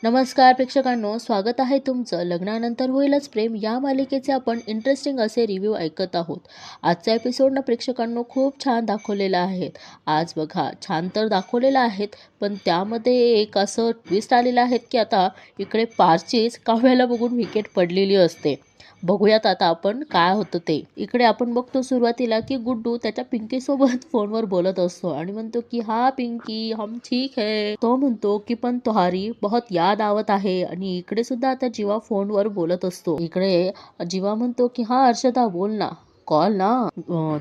नमस्कार प्रेक्षकांनो, स्वागत आहे तुमचं लग्नानंतर होईलच प्रेम या मालिकेचे आपण इंटरेस्टिंग असे रिव्ह्यू ऐकत आहोत. आजचा एपिसोड ना प्रेक्षकांनो खूप छान दाखवलेला आहे. आज बघा छान तर दाखवलेलं आहेत, पण त्यामध्ये एक असं ट्विस्ट आलेलं आहे की आता इकडे पारचीच काव्याला बघून विकेट पडलेली असते. बघूयात आता आपण काय होतं ते. इकडे आपण बघतो सुरुवातीला की गुड्डू त्याच्या पिंकी सोबत फोनवर बोलत असतो आणि म्हणतो की हा पिंकी हम ठीक है. तो म्हणतो की पण तुम्हारी बहुत याद आवत आहे. आणि इकडे सुद्धा आता जीवा फोनवर बोलत असतो. इकडे जीवा म्हणतो की हा हर्षदा बोल ना. कॉल ना.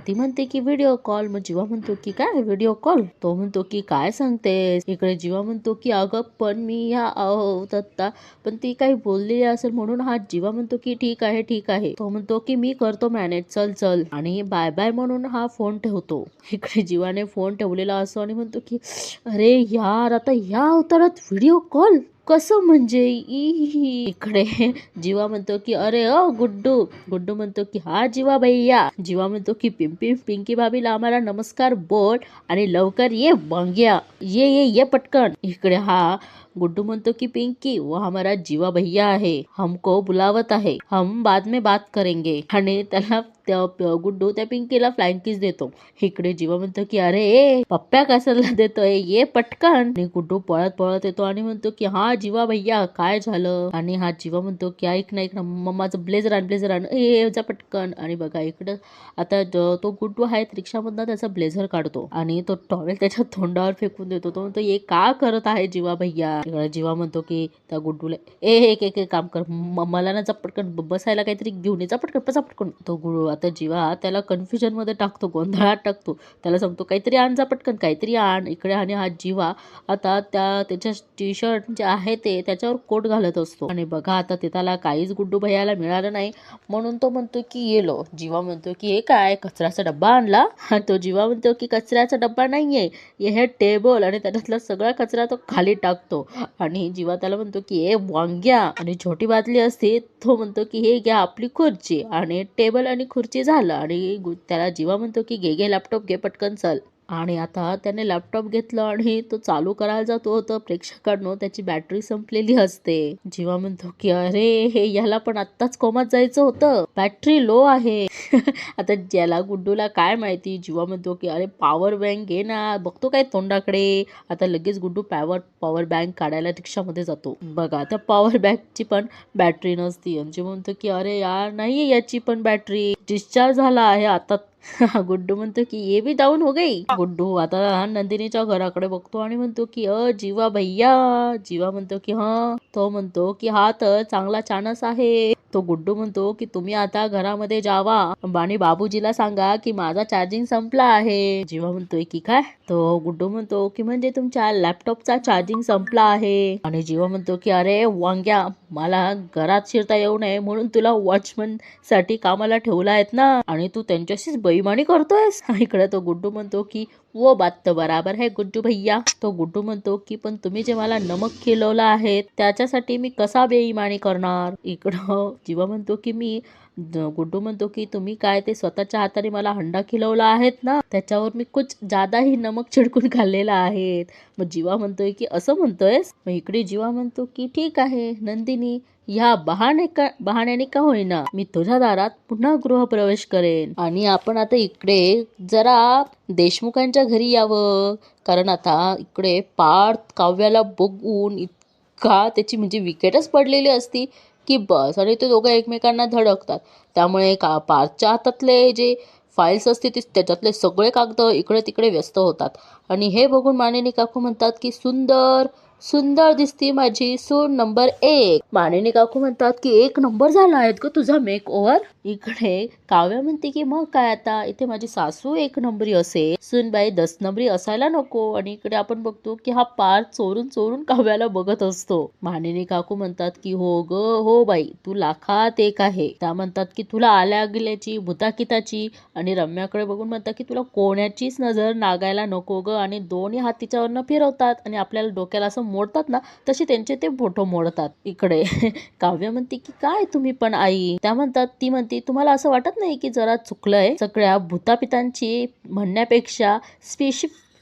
ती म्हणते की व्हिडिओ कॉल. मग जीवा म्हणतो की काय व्हिडिओ कॉल. तो म्हणतो की काय सांगतेस. इकडे जीवा म्हणतो की अगं पण मी ह्या आता पण ती काही बोललेली असेल म्हणून हा जीवा म्हणतो की ठीक आहे ठीक आहे. तो म्हणतो की मी करतो मॅनेज, चल चल, आणि बाय बाय म्हणून हा फोन ठेवतो. इकडे जीवाने फोन ठेवलेला असतो आणि म्हणतो की अरे यार, आता ह्या अवतारात व्हिडिओ कॉल कसं म्हणजे इकडे जीवा म्हणतो की अरे गुड्डू. गुड्डू म्हणतो की हा जीवा भैया. जीवा म्हणतो की पिंकी भाभीला आम्हाला नमस्कार बोल आणि लवकर ये वांग्या, ये पटकन. इकडे हा गुड्डू म्हणतो की पिंकी वो हमारा जीवा भैया है, हमको बुलावत आहे, हम बाद में बात करेंगे. आणि त्याला गुड्डू त्या पिंकीला फ्लाइंग किस देतो. इकडे जीवा म्हणतो की अरे पप्प्या कशाला देतोय, ये पटकन. आणि गुड्डू पळत पळत येतो आणि म्हणतो की हा जीवा भैया काय झालं. आणि हा जीवा म्हणतो की ऐक ना मम्माचं ब्लेझर आण ए जा पटकन. आणि बघा इकडं आता तो गुड्डू आहे रिक्षामधनं त्याचा ब्लेझर काढतो आणि तो टॉवेल त्याच्या तोंडावर फेकून देतो. तो म्हणतो हे का करत आहे जीवा भैया. जीवा म्हणतो की त्या गुड्डूला एक काम कर, मला ना पटकन बसायला काहीतरी घेऊन ये, पटकन बसा पटकन. तो गुरु आता जीवा त्याला कन्फ्युजन मध्ये टाकतो, गोंधळात टाकतो. त्याला सांगतो काहीतरी आण जा पटकन, काहीतरी आण इकडे. आणि हा जीवा आता त्याच्या टी शर्ट जे आहे ते त्याच्यावर कोट घालत असतो. आणि बघा आता ते त्याला काहीच गुड्डू भैयाला मिळालं नाही म्हणून तो म्हणतो की येलो. जीवा म्हणतो की हे काय कचऱ्याचा डब्बा आणला. तो जीवा म्हणतो की कचऱ्याचा डब्बा नाहीये, हे टेबल. आणि त्याच्यातला सगळा कचरा तो खाली टाकतो. आणि जीवा त्याला म्हणतो की हे वांग्या. आणि छोटी बादली असते, तो म्हणतो की हे घ्या आपली खुर्ची. आणि टेबल आणि खुर्ची झालं. आणि त्याला जीवा म्हणतो की घे लॅपटॉप घे पटकन चल. आणि आता त्याने लॅपटॉप घेतलं आणि तो चालू करायला जातो तर प्रेक्षकांनो त्याची बॅटरी संपलेली असते. जीवा म्हणतो की अरे हे याला पण आत्ताच कोमात जायचं होतं, बॅटरी लो आहे. आता ज्याला गुड्डूला काय माहिती. जीवा म्हणतो की अरे पॉवर बँक घे ना, बघतो काय तोंडाकडे. आता लगेच गुड्डू पॉवर बँक काढायला रिक्षामध्ये जातो. बघा त्या पॉवर बँकची पण बॅटरी नसती. जीवा म्हणतो की अरे यार नाहीये याची पण बॅटरी, डिस्चार्ज झाला आहे आता. गुड्डू म्हणतो की ये भी डाऊन हो गई. गुड्डू आता नंदिनीच्या घराकडे बघतो आणि म्हणतो की जीवा भैया. जीवा म्हणतो की हा. तो म्हणतो की हा तर चांगला चानस आहे. तो गुड्डू म्हणतो की तुम्ही आता घरामध्ये जावा आणि बाबूजीला सांगा की माझा चार्जिंग संपला आहे. जीवा म्हणतोय की काय. तो गुड्डू म्हणतो की म्हणजे तुमच्या लॅपटॉपचा चार्जिंग संपला आहे. आणि जीवा म्हणतो की अरे वांग्या, मला घरात शिरता येऊ नये म्हणून तुला वॉचमन साठी कामाला ठेवला आहेत ना, आणि तू त्यांच्याशीच बेईमानी करतोयस. इकडे तो गुड्डू म्हणतो की वो बात तो बराबर है गुड्डू भैया. तो गुड्डू म्हणतो की पण तुम्ही जे मला नमक खिलवलं आहे त्याच्यासाठी मी कसा बेईमानी करणार. इकडं जीवा म्हणतो की गुड्डू म्हणतो की तुम्ही काय ते स्वतःच्या हाताने मला हंडा खिलवला आहेत ना, त्याच्यावर मी कुछ जादाही नमक छिडकून खाल्लेला आहे. मग जीवा म्हणतोय की असं म्हणतोयस. मग इकडे जीवा म्हणतो की ठीक आहे नंदिनी, ह्या बहाण्याने का होईना मी तुझ्या दारात पुन्हा गृहप्रवेश करेन आणि आपण आता इकडे जरा देशमुखांच्या घरी यावं. कारण आता इकडे पार्थ काव्याला बघून इतका त्याची म्हणजे विकेटच पडलेली असती की बस. आणि ते दोघं एकमेकांना धडकतात. त्यामुळे पार्थच्या हातातले जे फाईल्स असते त्याच्यातले सगळे कागद इकडे तिकडे व्यस्त होतात. आणि हे बघून मानिनी काकू म्हणतात की सुंदर सुंदर दिसती माझी सून नंबर 1. मानिनी काकू म्हणतात की 1 नंबर झाला आहेत ग तुझा मेक ओव्हर. इकडे काव्या म्हणते की मग काय आता, इथे माझी सासू 1 नंबरी असेल, सूनबाई 10 नंबरी असायला नको. आणि इकडे आपण बघतो की हा पार्थ चोरून चोरून काव्याला बघत असतो. मानिनी काकू म्हणतात की हो ग हो बाई, तू लाखात एक आहे. त्या म्हणतात की तुला आल्या गेल्याची भूताकिताची. आणि रम्याकडे बघून म्हणतात की तुला कोणाचीच नजर नागायला नको ग. आणि दोन्ही हात तिच्यावरनं फिरवतात आणि आपल्याला डोक्याला असं मोडतात ना, तसे त्यांचे ते बोटो मोडतात. इकडे काव्य म्हणते की काय तुम्ही पण आई. ती म्हणते तुम्हाला असं वाटत नाही की जरा चुकलंय. सगळ्या भूतापितांची म्हणण्यापेक्षा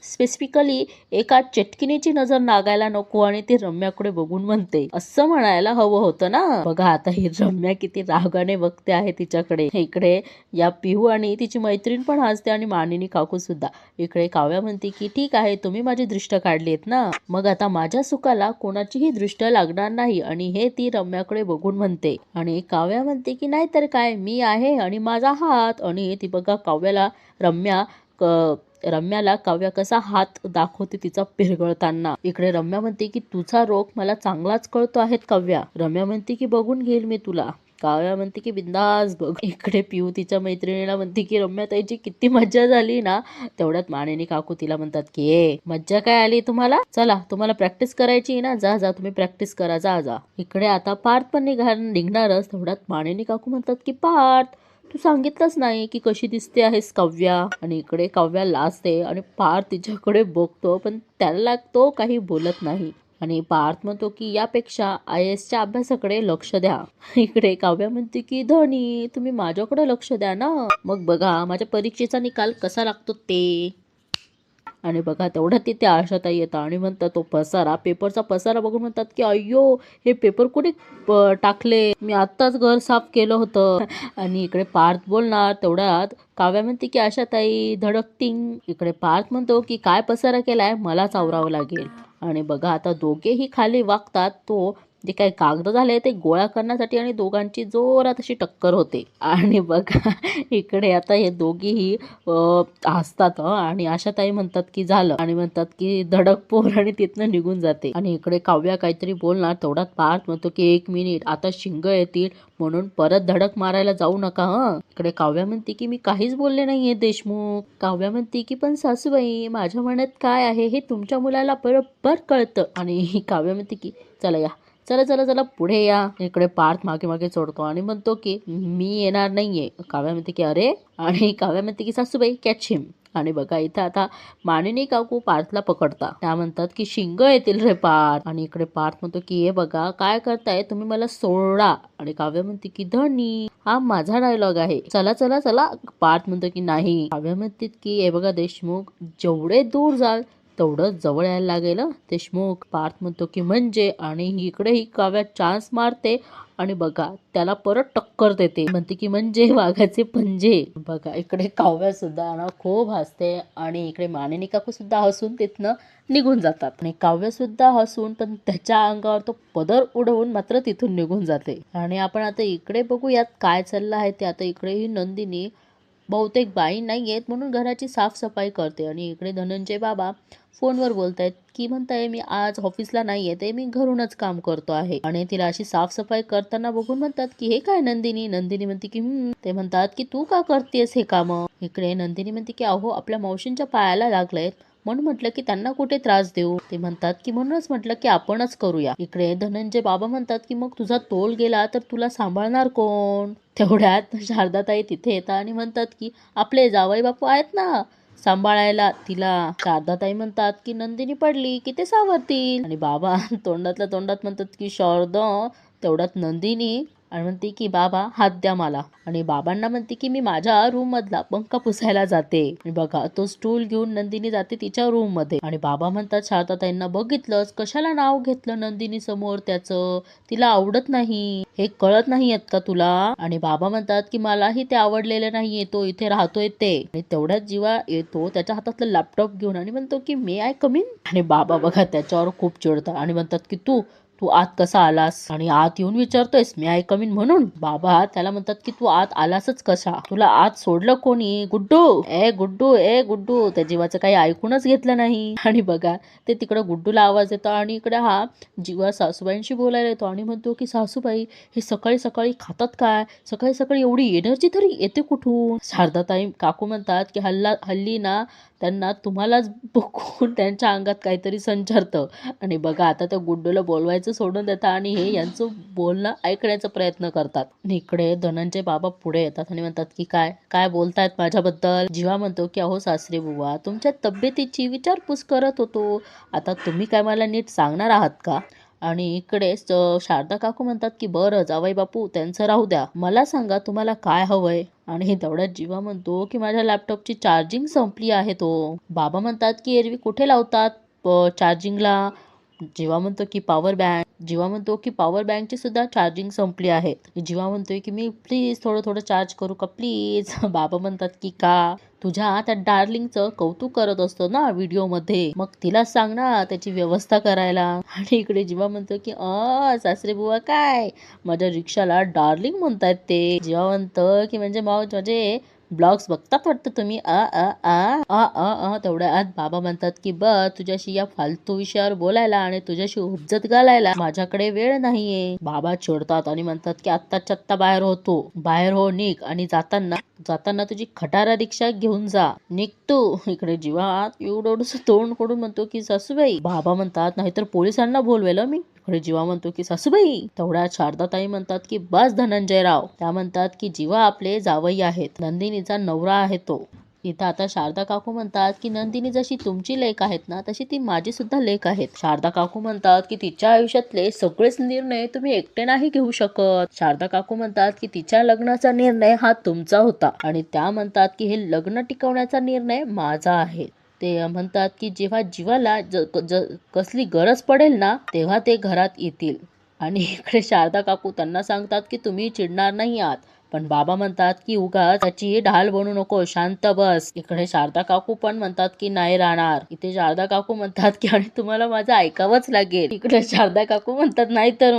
स्पेसिफिकली एका चटकिनीची नजर लागायला नको आणि ती रम्याकडे बघून म्हणते असं म्हणायला हवं होतं ना. बघा आता ही रम्या किती रागाने बघते आहे तिच्याकडे. इकडे या पिहू आणि तिची मैत्रीण पण हसते आणि मानिनी काकू सुद्धा. इकडे काव्या म्हणते की ठीक आहे, तुम्ही माझी दृष्ट काढलीत ना, मग आता माझ्या सुखाला कोणाचीही दृष्ट लागणार नाही. आणि हे ती रम्याकडे बघून म्हणते. आणि काव्या म्हणते की नाहीतर काय, मी आहे आणि माझा हात. आणि ती बघा काव्याला रम्याला काव्या कसा हात दाखवते तिचा पिरगळताना. इकडे रम्या म्हणते की तुझा रोग मला चांगलाच कळतो आहे काव्या. रम्या म्हणते की बघून घेईल मी तुला. काव्या म्हणते की बिंदास बघ. इकडे पिऊ तिच्या मैत्रिणीला म्हणते की रम्या ताईची किती मज्जा झाली ना. तेवढ्यात मानिनी काकू तिला म्हणतात की ए मज्जा काय आली तुम्हाला, चला तुम्हाला प्रॅक्टिस करायची ना, जा जा तुम्ही प्रॅक्टिस करा, जा जा. इकडे आता पार्थ पण निघणारच. तेवढ्यात मानिनी काकू म्हणतात की पार्थ तू सांगितलंच नाही की कशी दिसते आहेस काव्या. आणि इकडे काव्या लाजते आणि पार्थ तिच्याकडे बघतो पण त्याला तो काही बोलत नाही. आणि पार्थ म्हणतो की यापेक्षा IASच्या अभ्यासाकडे लक्ष द्या. इकडे काव्या म्हणते की धनी तुम्ही माझ्याकडे लक्ष द्या ना, मग बघा माझ्या परीक्षेचा निकाल कसा लागतो ते. आणि बघा तेवढ्यात तिथे आशाताई येतात आणि म्हणतात तो पसारा, पेपरचा पसारा बघून म्हणतात की अय्यो हे पेपर कुठे टाकले, मी आत्ताच घर साफ केलं होतं. आणि इकडे पार्थ बोलणार. तेवढ्यात काव्या म्हणते की आशाताई धडकटिंग. इकडे पार्थ म्हणतो की काय पसारा केलाय, मलाच आवरावं लागेल. आणि बघा आता दोघेही खाली वागतात. तो जे काही कागद झाले ते गोळा करण्यासाठी आणि दोघांची जोरात अशी टक्कर होते. आणि बघा इकडे आता हे दोघेही हसतात आणि आशाताई म्हणतात की झालं आणि म्हणतात की धडक पोर आणि तिथनं निघून जाते. आणि इकडे काव्या काहीतरी बोलणार. तेवढ्यात पार्थ म्हणतो की 1 मिनिट आता शिंग येतील म्हणून परत धडक मारायला जाऊ नका हं. इकडे काव्या म्हणते की मी काहीच बोलले नाहीये देशमुख. काव्या म्हणते की पण सासूबाई माझ्या मनात काय आहे हे तुमच्या मुलाला बरोबर कळतं. आणि काव्या म्हणते की चला या, चला चला चला पुढे या. इकडे पार्थ मागे मागे चढतो आणि म्हणतो की मी येणार नाहीये. काव्या म्हणते की अरे, आणि काव्या म्हणते की सासूबाई कॅच हिम. आणि बघा इथं आता मानिनी काकू पार्थला पकडता. त्या म्हणतात की शिंग येतील रे पार्थ. आणि इकडे पार्थ म्हणतो की हे बघा काय करताय तुम्ही, मला सोडा. आणि काव्या म्हणते की धनी हा माझा डायलॉग आहे, चला चला चला. पार्थ म्हणतो की नाही. काव्या म्हणते की हे बघा देशमुख जेवढे दूर जाल तेवढं जवळ यायला लागेल देशमुख. पार्थ म्हणतो की म्हणजे, आणि इकडे ही काव्या चान्स मारते आणि बघा त्याला परत टक्कर देते, म्हणते की म्हणजे वाघाचे पंजे. बघा इकडे काव्या सुद्धा ना खूप हसते आणि इकडे मानिनी काकू सुद्धा हसून तिथनं निघून जातात. आणि काव्य सुद्धा हसून पण त्याच्या अंगावर तो पदर उडवून मात्र तिथून निघून जाते. आणि आपण आता इकडे बघूयात काय चाललं आहे ते. आता इकडे ही नंदिनी बहुतेक बाई नाही आहेत म्हणून घराची साफसफाई करते. आणि इकडे धनंजय बाबा फोनवर बोलतायत की म्हणताय मी आज ऑफिसला नाही येते, मी घरूनच काम करतो आहे. आणि तिला अशी साफसफाई करताना बघून म्हणतात की हे काय नंदिनी. नंदिनी म्हणते की ते म्हणतात की तू का करतेस हे काम. इकडे नंदिनी म्हणते की अहो आपल्या मावशींच्या पायाला लागलेत म्हणून म्हटलं की त्यांना कुठे त्रास देऊ. ते म्हणतात की म्हणूनच म्हटलं की आपणच करूया. इकडे धनंजय बाबा म्हणतात की मग तुझा तोल गेला तर तुला सांभाळणार कोण. तेवढ्यात शारदाताई तिथे येतात आणि म्हणतात की आपले जावई बापू आहेत ना सांभाळायला तिला. शारदाताई म्हणतात की नंदिनी पडली की ते सावरतील. आणि बाबा तोंडातल्या तोंडात म्हणतात की शारदा. तेवढ्यात नंदिनी आणि म्हणते की बाबा हात द्या मला. आणि बाबांना म्हणते की मी माझ्या रूम मधला पंखा पुसायला जाते. आणि बघा तो स्टूल घेऊन नंदिनी जाते तिच्या रूम मध्ये. आणि बाबा म्हणतात शारदाताईंना बघितलंच कशाला नाव घेतलं नंदिनी समोर त्याचं, तिला आवडत नाही हे कळत नाही आहेत का तुला. आणि बाबा म्हणतात की मलाही ते आवडलेलं नाहीये, तो इथे राहतोय ते. आणि तेवढ्याच जीवा येतो त्याच्या हातातलं लॅपटॉप घेऊन आणि म्हणतो की मे आय कम इन. आणि बाबा बघा त्याच्यावर खूप चिडतात आणि म्हणतात की तू आत कसा आलास आणि आत येऊन विचारतोयस मी आय कमीन म्हणून. बाबा त्याला म्हणतात की तू आत आलासच कसा, तुला आत सोडलं कोणी. गुड्डू ए गुड्डू ए गुड्डू. त्या जीवाचं काही ऐकूनच घेतलं नाही. आणि बघा ते तिकडं गुड्डूला आवाज येतो आणि इकडे हा जीवा सासूबाईंशी बोलायला येतो आणि म्हणतो की सासूबाई हे सकाळी सकाळी खातात काय, सकाळी सकाळी एवढी एनर्जी तरी येते कुठून. शारदाताई काकू म्हणतात की हल्ली ना त्यांना तुम्हालाच बघून त्यांच्या अंगात काहीतरी संचारतं. आणि बघा आता त्या गुड्डूला बोलवायचं सोडून देतात आणि हे यांचं बोलणं ऐकण्याचा प्रयत्न करतात. आणि इकडे धनंजय बाबा पुढे येतात आणि म्हणतात की काय काय बोलतायत माझ्याबद्दल. जीवा म्हणतो की अहो सासरे बुवा तुमच्या तब्येतीची विचारपूस करत होतो, आता तुम्ही काय मला नीट सांगणार आहात का. आणि इकडेच शारदा काकू म्हणतात की बरं जावई बापू त्यांचं राहू द्या, मला सांगा तुम्हाला काय हवंय. आणि तेवढ्यात जीवा म्हणतो की माझ्या लॅपटॉपची चार्जिंग संपली आहे. तो बाबा म्हणतात की एरवी कुठे लावतात चार्जिंगला. जीवा म्हणतो की पॉवर बँकची सुद्धा चार्जिंग संपली आहे. जीवा म्हणतोय की मी प्लीज थोडं थोडं चार्ज करू का प्लीज. बाबा म्हणतात की का, तुझ्या त्या डार्लिंगचं कौतुक करत असतो ना व्हिडिओ मध्ये, मग तिला सांग ना त्याची व्यवस्था करायला. आणि इकडे जीवा म्हणतो की सासरे बुवा काय माझ्या रिक्षाला डार्लिंग म्हणतायत ते. जीवा म्हणतो की म्हणजे माझे ब्लॉग्स बघतात वाटतं तुम्ही. अ अ आ आ अ अ तेवढ्या आत बाबा म्हणतात की बस तुझ्याशी या फालतू विषयावर बोलायला आणि तुझ्याशी हुज्जत घालायला माझ्याकडे वेळ नाहीये. बाबा चिडतात आणि म्हणतात की आत्ताच्या आत्ता बाहेर हो निघ, आणि जाताना तुझी खटारा रिक्षा घेऊन जा, निघतो. इकडे जीवा एवढंस तोंड कडून म्हणतो की सासूबाई. बाबा म्हणतात नाहीतर पोलिसांना बोलवेल मी. इकडे जीवा म्हणतो की सासूबाई. तेवढ्यात शारदाताई म्हणतात की बस धनंजयराव. त्या म्हणतात की जीवा आपले जावई आहेत, नंदिनीचा नवरा आहे तो. इथं आता शारदा काकू म्हणतात की नंदिनी जशी तुमची लेक आहेत ना, तशी ती माझी सुद्धा लेक आहेत. शारदा काकू म्हणतात की तिच्या आयुष्यातले सगळेच निर्णय तुम्ही एकटे नाही घेऊ शकत. शारदा काकू म्हणतात की तिच्या लग्नाचा निर्णय हा तुमचा होता, आणि त्या म्हणतात की हे लग्न टिकवण्याचा निर्णय माझा आहे. ते म्हणतात की जेव्हा जीवाला कसली गरज पडेल ना, तेव्हा ते घरात येतील. आणि इकडे शारदा काकू त्यांना सांगतात की तुम्ही चिडणार नाही आहात, पण बाबा म्हणतात की उगाच त्याची ढाल बनू नको, शांत बस. इकडे शारदा काकू पण म्हणतात की नाही राहणार. इथे शारदा काकू म्हणतात की आणि तुम्हाला माझं ऐकावंच लागेल. इकडे शारदा काकू म्हणतात नाहीतर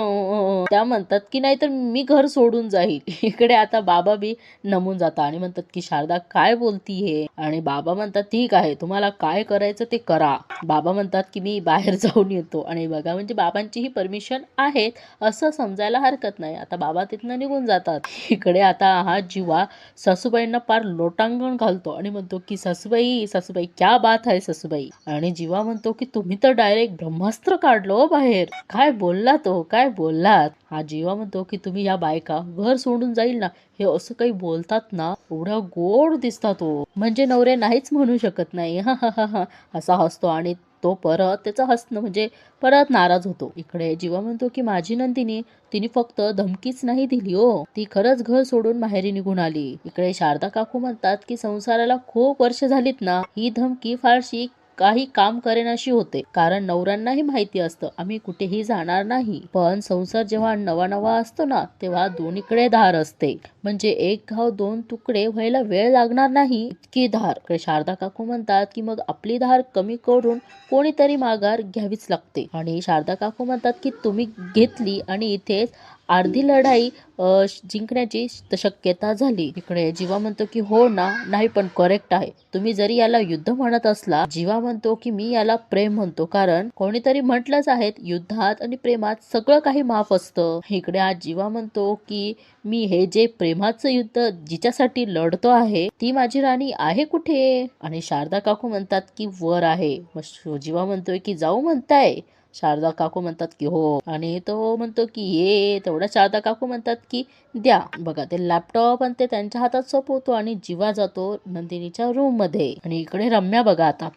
त्या म्हणतात की नाहीतर मी घर सोडून जाईल. इकडे आता बाबा बी नमून जातात आणि म्हणतात की शारदा काय बोलतीये. आणि बाबा म्हणतात ठीक आहे, तुम्हाला काय करायचं ते करा. बाबा म्हणतात की मी बाहेर जाऊन येतो. आणि बघा म्हणजे बाबांची ही परमिशन आहे असं समजायला हरकत नाही. आता बाबा तिथनं निघून जातात. इकडे आता हा जीवा सासूबाईंना पार लोटांगण घालतो आणि म्हणतो की सासूबाई क्या बात आहे सासूबाई. आणि जीवा म्हणतो की तुम्ही तर डायरेक्ट ब्रह्मास्त्र काढलो बाहेर. काय बोललात. हा जीवा म्हणतो की तुम्ही या बायका घर सोडून जाईल ना हे असं काही बोलतात ना, एवढा गोड दिसतात तो, म्हणजे नवरे नाहीच म्हणू शकत नाही. हा हा हा हा असा हसतो. आणि तो परत त्याचं हसणं म्हणजे परत नाराज होतो. इकडे जीवा म्हणतो की माझी नंदिनी, तिने फक्त धमकीच नाही दिली हो, ती खरंच घर सोडून माहेरी निघून आली. इकडे शारदा काकू म्हणतात की संसाराला खूप वर्ष झालीत ना, ही धमकी फारशी काही काम करेनाशी होते, कारण नवऱ्यांनाही माहिती असतं आम्ही कुठेही जाणार नाही. पण संसार जेव्हा नवा नवा असतो ना, तेव्हा दोन्हीकडे धार असते, म्हणजे एक घाव दोन तुकडे व्हायला वेळ लागणार नाही इतकी धार. शारदा काकू म्हणतात की मग आपली धार कमी करून कोणीतरी माघार घ्यावीच लागते. आणि शारदा काकू म्हणतात की तुम्ही घेतली आणि इथेच अर्धी लढाई जिंकण्याची शक्यता झाली. इकडे जीवा म्हणतो की हो ना, नाही पण करेक्ट आहे. तुम्ही जरी याला युद्ध म्हणत असला, जीवा म्हणतो की मी याला प्रेम म्हणतो, कारण कोणीतरी म्हटलंच आहे युद्धात आणि प्रेमात सगळं काही माफ असतं. इकडे आज जीवा म्हणतो की मी हे जे प्रेमाचं युद्ध जिच्यासाठी लढतो आहे, ती माझी राणी आहे कुठे. आणि शारदा काकू म्हणतात की वर आहे. मग जीवा म्हणतोय की जाऊ म्हणताय. शारदा काकू म्हणतात की हो. आणि तो म्हणतो की ये. तेवढ्या शारदा काकू म्हणतात की द्या. बघा ते लॅपटॉप आणि ते त्यांच्या हातात सोपवतो आणि जीवा जातो नंदिनीच्या रूम मध्ये. आणि इकडे रम्या बघा आता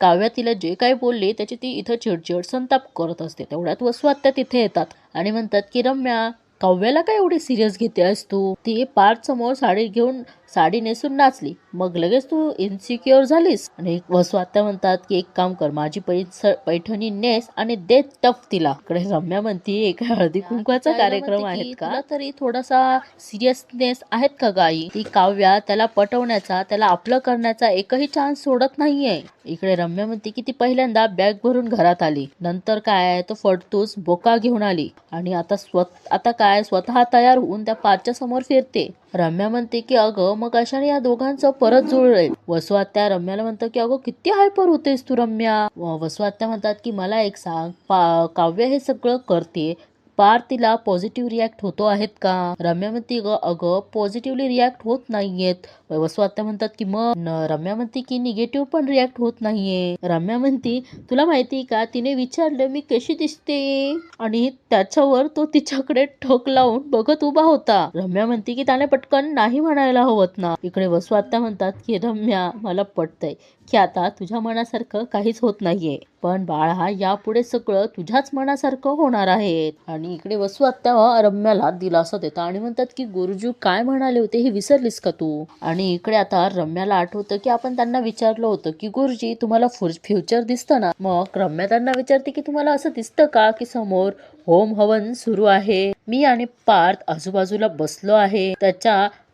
काव्या तिला जे काही बोलली त्याची ती इथं चिडचिड संताप करत असते. तेवढ्यात वसुआत्या तिथे येतात आणि म्हणतात की रम्या, काव्याला काय एवढी सिरियस घेतेस तू. ती पार्थ समोर साडी नेसून नाचली, मग लगेच तू इन्सिक्युअर झालीस. आणि वसुआत्या म्हणतात की एक काम कर, माझी पैठणी नेस आणि दे टफ तिला. इकडे रम्या म्हणती काय हळदी कुंकवाचा कार्यक्रम आहे का, तरी थोडासा सिरियसनेस आहेत का गाई. ती काव्या त्याला पटवण्याचा, त्याला आपलं करण्याचा एकही चान्स सोडत नाहीये. इकडे रम्या म्हणते की ती पहिल्यांदा बॅग भरून घरात आली, नंतर काय तो फडतूस बोका घेऊन आली, आणि आता काय स्वतः तयार होऊन त्या पारच्या समोर फिरते. रम्या म्हणते की अगं मग अशाने या दोघांचं परत जुळेल. वसुआत्या रम्याला म्हणतात की अगं किती हायपर होतेस तू रम्या. वसुआत्या म्हणतात की मला एक सांग, काव्य हे सगळं करते, पार तिला पॉझिटिव्ह रिॲक्ट होतो आहेत का. रम्या म्हणते अगं पॉझिटिव्हली रिॲक्ट होत नाहीयेत, वसू आत्या म्हणतात की मग रम्या म्हणते की निगेटिव्ह पण रिॲक्ट होत नाहीये. रम्या म्हणते तुला माहिती का तिने विचारलं मी कशी दिसते आणि त्याच्यावर तो तिच्याकडे ठोक लावून बघत उभा होता. रम्या म्हणते की त्याने पटकन नाही म्हणायला हवत ना. इकडे वसू आत्या म्हणतात की रम्या मला पटतंय की आता तुझ्या मनासारखं काहीच होत नाहीये, पण बाळा यापुढे सगळं तुझ्याच मनासारखं होणार आहे. आणि इकडे वसू आत्या रम्याला दिलासा देतात आणि म्हणतात की गुरुजी काय म्हणाले होते हे विसरलीस का तू. आणि इकडे आता रम्याला आठवतं की आपण त्यांना विचारलं होतं की गुरुजी तुम्हाला फ्युचर दिसतं ना. मग रम्या त्यांना विचारते की तुम्हाला असं दिसतं का की समोर होम हवन सुरू आहे, मी आणि पार्थ आजूबाजूला बसलो आहे,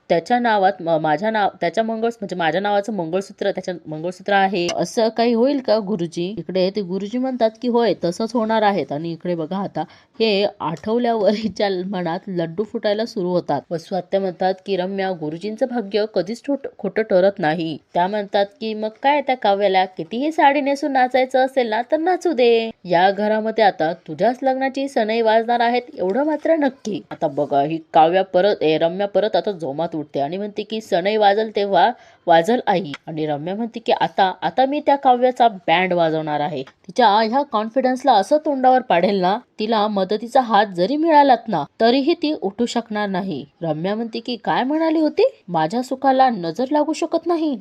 त्याच्या नावात माझ्या नाव त्याच्या म्हणजे माझ्या नावाचं मंगळसूत्र त्याच्या मंगळसूत्र आहे, असं काही होईल का गुरुजी. इकडे ते गुरुजी म्हणतात की होय तसंच होणार आहेत. आणि इकडे बघा आता हे आठवल्यावर हिच्या मनात लड्डू फुटायला सुरू होतात. वसू आत्या म्हणतात की रम्या गुरुजींचं भाग्य कधीच खोटं ठरत नाही. त्या म्हणतात की मग काय त्या काव्याला कितीही साडी नेसून नाचायचं असेल ना तर नाचू दे, या घरामध्ये आता तुझ्याच लग्नाची सनई वाजणार आहेत एवढं मात्र नक्की. आता बघा ही रम्या परत आता जोमात उठते आणि म्हणते की सनई वाजल तेव्हा वाजल आई. आणि रम्या म्हणते की आता मी त्या काव्याचा बँड वाजवणार आहे. तिच्या ह्या कॉन्फिडन्सला असं तोंडावर पाडेल ना, तिला मदतीचा हात जरी मिळालात ना तरीही ती उठू शकणार नाही. रम्या म्हणते की काय म्हणाली होती, माझ्या सुखाला नजर लागू शकत नाही,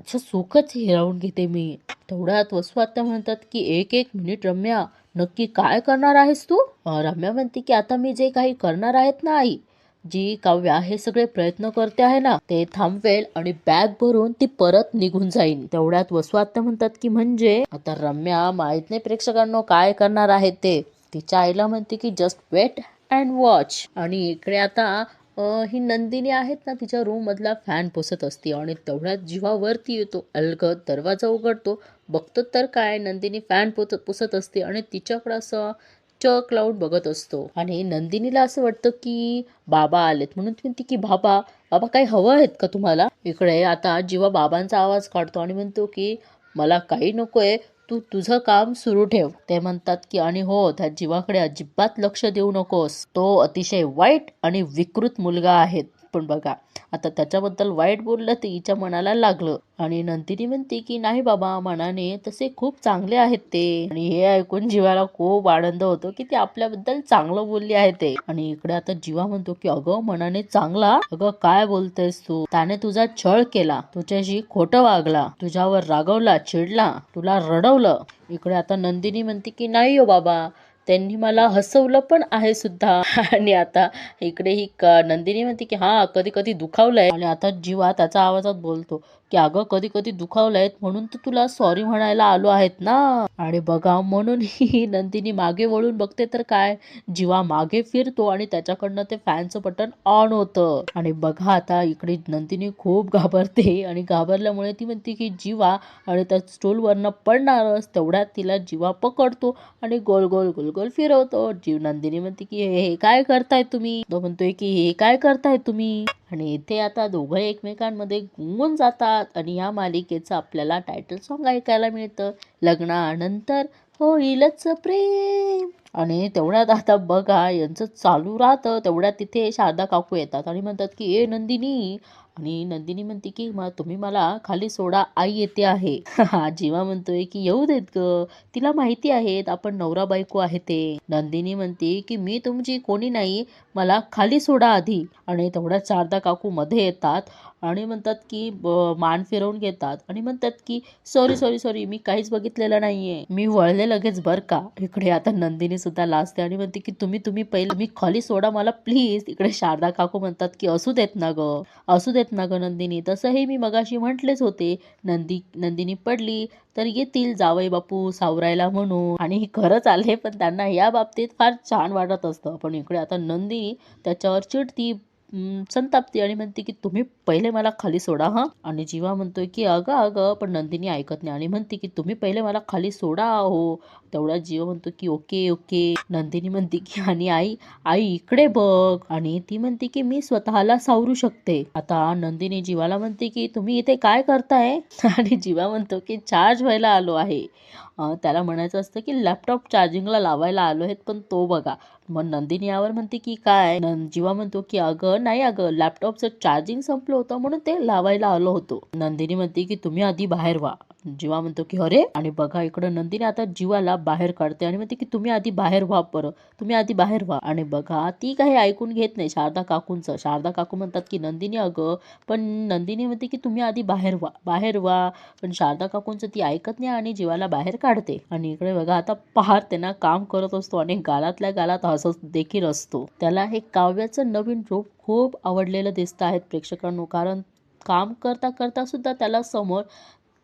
सुखच हिरावून घेते मी. तेवढ्यात वसू आत्या म्हणतात की एक मिनिट रम्या, नक्की काय करणार आहेस तू. रम्या म्हणते की आता मी जे काही करणार आहेत ना आई, जी काव्या हे सगळे प्रयत्न करते आहे ना ते थांबवेल आणि बॅग भरून ती परत निघून जाईल. तेवढ्यात वसू आत्या म्हणतात की म्हणजे आता रम्या माहित नाही प्रेक्षकांना काय करणार आहे ते. तिच्या आईला म्हणते की जस्ट वेट अँड वॉच. आणि इकडे आता ही नंदिनी आहेत ना तिच्या रूम मधला फॅन पुसत असते आणि तेवढ्यात जीवावरती येतो. अलगद दरवाजा उघडतो, बघतो तर काय नंदिनी फॅन पुसत असते आणि तिच्याकडे असं चक लावून बघत असतो. आणि नंदिनीला असं वाटतं की बाबा आलेत म्हणून ती म्हणते की बाबा बाबा काही हवं आहेत का तुम्हाला. इकडे आता जीवा बाबांचा आवाज काढतो आणि म्हणतो की मला काही नकोय, तू तुझं काम सुरू ठेव. ते म्हणतात की आणि हो त्या जीवाकडे अजिबात लक्ष देऊ नकोस, तो अतिशय वाईट आणि विकृत मुलगा आहे. पण बघा आता त्याच्याबद्दल वाईट बोललं तर हिच्या मनाला लागलं. आणि नंदिनी म्हणते की नाही बाबा मनाने तसे खूप चांगले आहेत ते. आणि हे ऐकून जीवाला खूप आनंद होतो की ते आपल्याबद्दल चांगलं बोलली आहे ते. आणि इकडे आता जीवा म्हणतो की अगं मनाने चांगला, अगं काय बोलतेस तू, त्याने तुझा छळ केला, तुझ्याशी खोटं वागला, तुझ्यावर रागवला, चिडला, तुला रडवलं. इकडे आता नंदिनी म्हणते की नाही हो बाबा, त्यांनी मला हसवलं पण आहे सुद्धा. आणि आता इकडे ही नंदिनी म्हणते की हा कधी कधी दुखावलंय. आणि आता जीवा त्याच्या आवाजात बोलतो की अगं कधी कधी दुखावलंय म्हणून तर तुला सॉरी म्हणायला आलो आहेत ना. आणि बघा म्हणून ही नंदिनी मागे वळून बघते तर काय जीवा मागे फिरतो आणि त्याच्याकडनं ते फॅनचं बटन ऑन होतं. आणि बघा आता इकडे नंदिनी खूप घाबरते आणि घाबरल्यामुळे ती म्हणते की जीवा आणि त्या स्टूलवरनं पडणारच. तेवढ्यात तिला जीवा पकडतो आणि गोल गोल गोल गोल फिरवतो. नंदिनी म्हणते की हे काय करताय तुम्ही. तो म्हणतोय की हे काय करताय तुम्ही. आणि इथे आता दोघं एकमेकांमध्ये गुंगून जातात आणि या मालिकेचं आपल्याला टायटल सॉन्ग ऐकायला मिळतं, लग्नानंतर होईलच प्रेम. आणि तेवढ्यात आता बघा यांचं चालू राहतं. तेवढ्यात तिथे शारदा काकू येतात आणि म्हणतात की ए नंदिनी. आणि नंदिनी म्हणते की तुम्ही मला खाली सोडा, आई येते आहे. जीवा म्हणतोय की येऊ देत ग, तिला माहिती आहे आपण नवरा बायको आहे ते. नंदिनी म्हणते की मी तुमची कोणी नाही, मला खाली सोडा आधी. आणि तेवढ्यात शारदा काकू मध्ये येतात आणि म्हणतात की मान फिरवून घेतात आणि म्हणतात की सॉरी सॉरी सॉरी मी काहीच बघितलेलं नाहीये, मी वळले लगेच बर का. इकडे आता नंदिनी सुद्धा लाजते आणि म्हणते की तुम्ही पहिले मी खाली सोडा मला प्लीज. इकडे शारदा काकू म्हणतात की असू देत ना ग नंदिनी, तसंही मी मगाशी म्हटलेच होते नंदिनी पडली तर येतील जावई बापू सावरायला म्हणून. आणि खरंच आले पण त्यांना या बाबतीत फार छान वाटत असतं. पण इकडे आता नंदिनी त्याच्यावर चिडती, संतापते आणि म्हणते की तुम्ही पहिले मला खाली सोडा हा. आणि जीवा म्हणतोय की अगं पण नंदिनी ऐकत नाही आणि म्हणते की तुम्ही पहिले मला खाली सोडा हो. तेवढा जीवा म्हणतो की ओके ओके. नंदिनी म्हणते की आणि आई इकडे बघ. आणि ती म्हणते की मी स्वतःला सावरू शकते. आता नंदिनी जीवाला म्हणते की तुम्ही इथे काय करताय. आणि जीवा म्हणतो की चार्ज व्हायला आलो आहे. त्याला म्हणायचं असतं की लॅपटॉप चार्जिंगला लावायला आलो आहेत पण तो बघा. मग नंदिनी यावर म्हणते की काय. जीवा म्हणतो की अगं नाही अगं लॅपटॉपचं चार्जिंग संपलं होतं म्हणून ते लावायला आलो होतो. नंदिनी म्हणते की तुम्ही आधी बाहेर व्हा. जीवा म्हणतो की अरे, आणि बघा इकडं नंदिनी आता जीवाला बाहेर काढते आणि म्हणते की तुम्ही आधी बाहेर व्हा, तुम्ही आधी बाहेर व्हा. आणि बघा ती काही ऐकून घेत नाही शारदा काकूंचं. शारदा काकू म्हणतात की नंदिनी अगं, पण नंदिनी म्हणते की तुम्ही आधी बाहेर व्हा, बाहेर व्हा. पण शारदा काकूंचं ती ऐकत नाही आणि जीवाला बाहेर काढते. आणि इकडे बघा आता पहार त्यांना काम करत असतो आणि गालातल्या गालात हसत देखील असतो. त्याला हे काव्याचं नवीन रूप खूप आवडलेलं दिसतं आहेत प्रेक्षकांनो, कारण काम करता करता सुद्धा त्याला समोर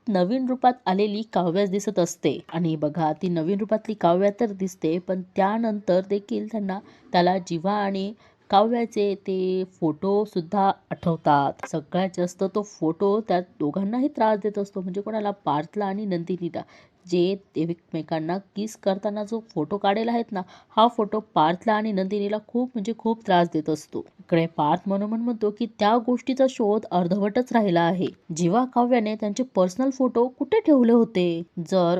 नवीन रूपात आलेली काव्या दिसत असते. आणि बघा ती नवीन रूपातली काव्या तर दिसते पण त्यानंतर देखील त्याला जीवा आणि काव्याचे ते फोटो सुद्धा आठवतात. सगळ्यात जास्त तो फोटो त्या दोघांनाही त्रास देत असतो, म्हणजे कोणाला, पार्थला आणि नंदिनीला. जे एकमेकांना किस करताना जो फोटो काढलेला आहेत ना, हा फोटो पार्थला आणि नंदिनीला खूप म्हणजे खूप त्रास देत असतो. इकडे पार्थ मनोमन म्हणतो की त्या गोष्टीचा शोध अर्धवटच राहिला आहे. जीवा काव्याने त्यांचे पर्सनल फोटो कुठे ठेवले होते. जर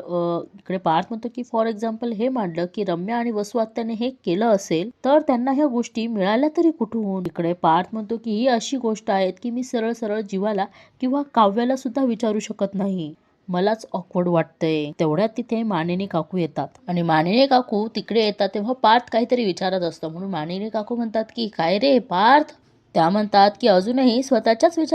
इकडे पार्थ म्हणतो की फॉर एक्झाम्पल हे मांडलं की रम्या आणि वसु आत्याने हे केलं असेल तर त्यांना ह्या गोष्टी मिळाल्या तरी कुठून. इकडे पार्थ म्हणतो की ही अशी गोष्ट आहे की मी सरळ सरळ जीवाला किंवा काव्याला सुद्धा विचारू शकत नाही, मलाच ऑकवर्ड वाटतंय. तेवढ्यात तिथे मानिनी काकू येतात आणि मानिनी काकू तिकडे येतात तेव्हा पार्थ काहीतरी विचारत असतो म्हणून मानिनी काकू म्हणतात की काय रे पार्थ. त्या म्हणतात की अजूनही स्वतःच्याच विचार